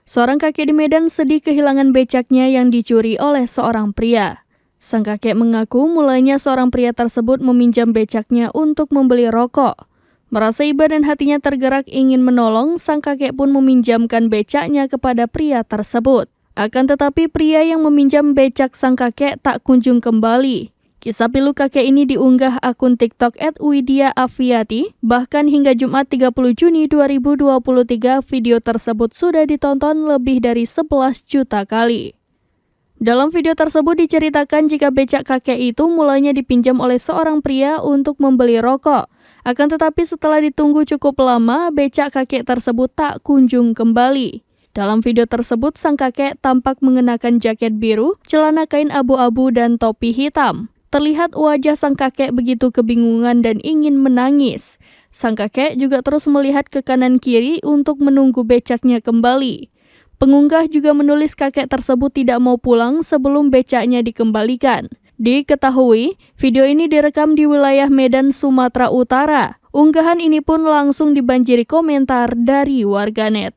Seorang kakek di Medan sedih kehilangan becaknya yang dicuri oleh seorang pria. Sang kakek mengaku mulanya seorang pria tersebut meminjam becaknya untuk membeli rokok. Merasa iba dan hatinya tergerak ingin menolong, sang kakek pun meminjamkan becaknya kepada pria tersebut. Akan tetapi pria yang meminjam becak sang kakek tak kunjung kembali. Kisah pilu kakek ini diunggah akun TikTok @widya_afiati. Bahkan hingga Jumat 30 Juni 2023, video tersebut sudah ditonton lebih dari 11 juta kali. Dalam video tersebut diceritakan jika becak kakek itu mulanya dipinjam oleh seorang pria untuk membeli rokok. Akan tetapi setelah ditunggu cukup lama, becak kakek tersebut tak kunjung kembali. Dalam video tersebut, sang kakek tampak mengenakan jaket biru, celana kain abu-abu, dan topi hitam. Terlihat wajah sang kakek begitu kebingungan dan ingin menangis. Sang kakek juga terus melihat ke kanan kiri untuk menunggu becaknya kembali. Pengunggah juga menulis kakek tersebut tidak mau pulang sebelum becaknya dikembalikan. Diketahui, video ini direkam di wilayah Medan, Sumatera Utara. Unggahan ini pun langsung dibanjiri komentar dari warganet.